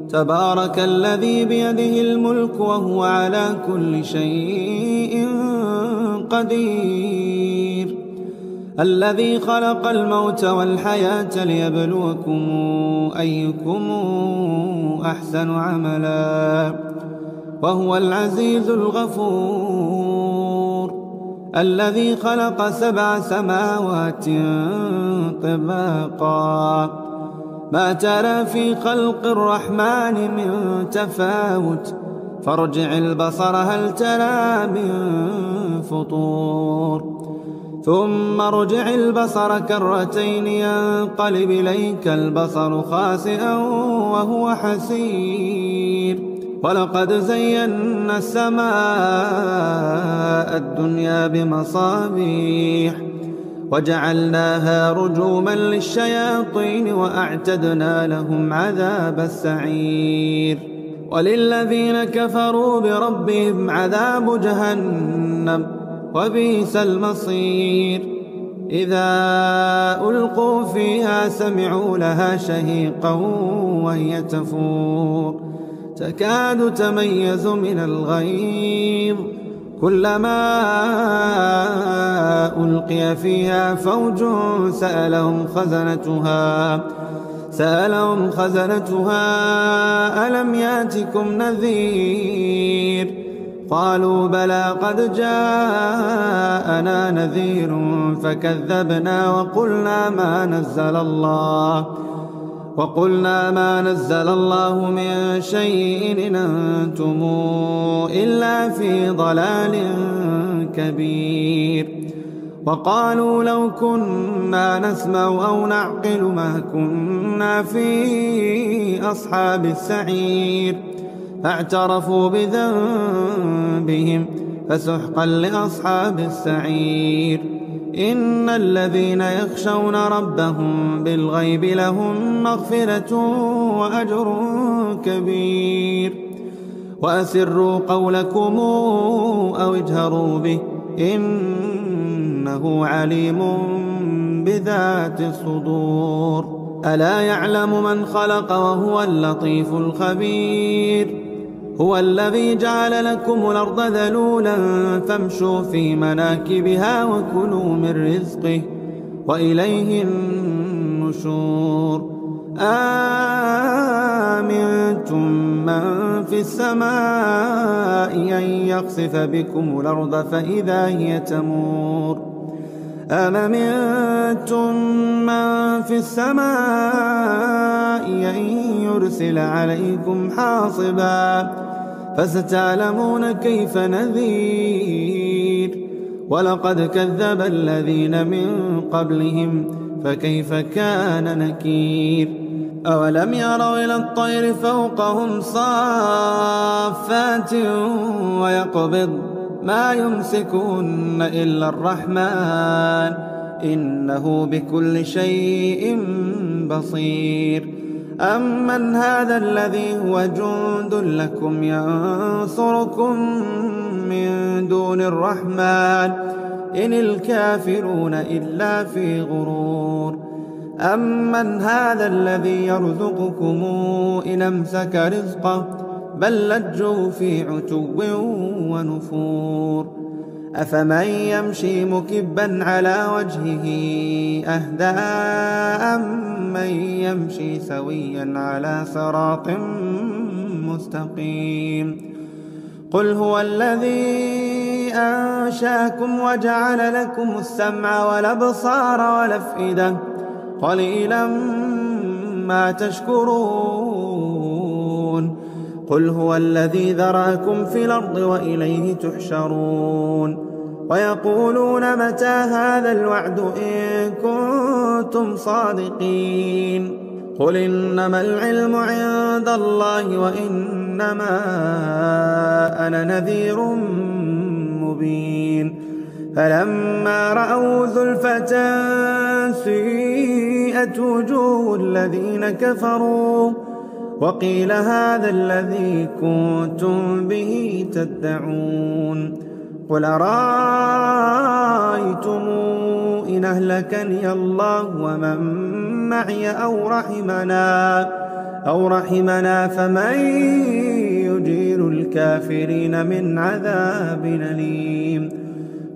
تبارك الذي بيده الملك وهو على كل شيء قدير. الذي خلق الموت والحياة ليبلوكم أيكم أحسن عملا وهو العزيز الغفور. الذي خلق 7 سماوات طباقا ما ترى في خلق الرحمن من تفاوت فارجع البصر هل ترى من فطور ثم ارجع البصر كرتين ينقلب إليك البصر خاسئا وهو حسير. ولقد زينا السماء الدنيا بمصابيح وجعلناها رجوما للشياطين وأعتدنا لهم عذاب السعير. وللذين كفروا بربهم عذاب جهنم وبئس المصير. إذا ألقوا فيها سمعوا لها شهيقا وهي تفور تكاد تميز من الغيظ كلما ألقي فيها فوج سألهم خزنتها ألم ياتكم نذير قالوا بلى قد جاءنا نذير فكذبنا وقلنا ما نزل الله من شيء إن أنتم إلا في ضلال كبير. وقالوا لو كنا نسمع أو نعقل ما كنا في أصحاب السعير فاعترفوا بذنبهم فسحقا لأصحاب السعير. إن الذين يخشون ربهم بالغيب لهم مغفرة وأجر كبير. وأسروا قولكم أو اجهروا به إنه عليم بذات الصدور. ألا يعلم من خلق وهو اللطيف الخبير. هو الذي جعل لكم الأرض ذلولا فامشوا في مناكبها وكلوا من رزقه وإليه النشور. آمنتم من في السماء أن يخسف بكم الأرض فإذا هي تمور أم أمنتم من في السماء أن يرسل عليكم حاصبا فستعلمون كيف نذير. ولقد كذب الذين من قبلهم فكيف كان نكير. أولم يروا إلى الطير فوقهم صافات ويقبض ما يمسكون إلا الرحمن إنه بكل شيء بصير. أمن هذا الذي هو جند لكم ينصركم من دون الرحمن إن الكافرون إلا في غرور. أمن هذا الذي يرزقكم إن أمسك رزقه بل لجوا في عتو ونفور. أفمن يمشي مكبا على وجهه أهدى أمن يمشي سويا على صراط مستقيم. قل هو الذي أنشاكم وجعل لكم السمع والأبصار والأفئدة قليلا ما تشكرون. قل هو الذي ذرأكم في الأرض وإليه تحشرون. ويقولون متى هذا الوعد إن كنتم صادقين. قل إنما العلم عند الله وإنما أنا نذير مبين. فلما رأوا زلفة سيئت وجوه الذين كفروا وقيل هذا الذي كنتم به تدعون. قل أرأيتم إن أهلكني الله ومن معي أو أو رحمنا فمن يجير الكافرين من عذاب أليم.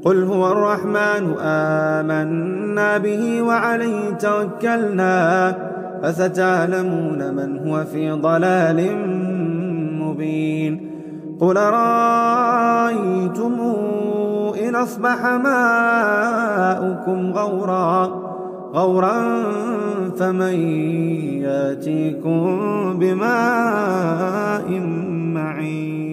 قل هو الرحمن آمنا به وعليه توكلنا فستعلمون من هو في ضلال مبين. قل رأيتم إن أصبح ماؤكم غورا فمن يأتيكم بماء معين.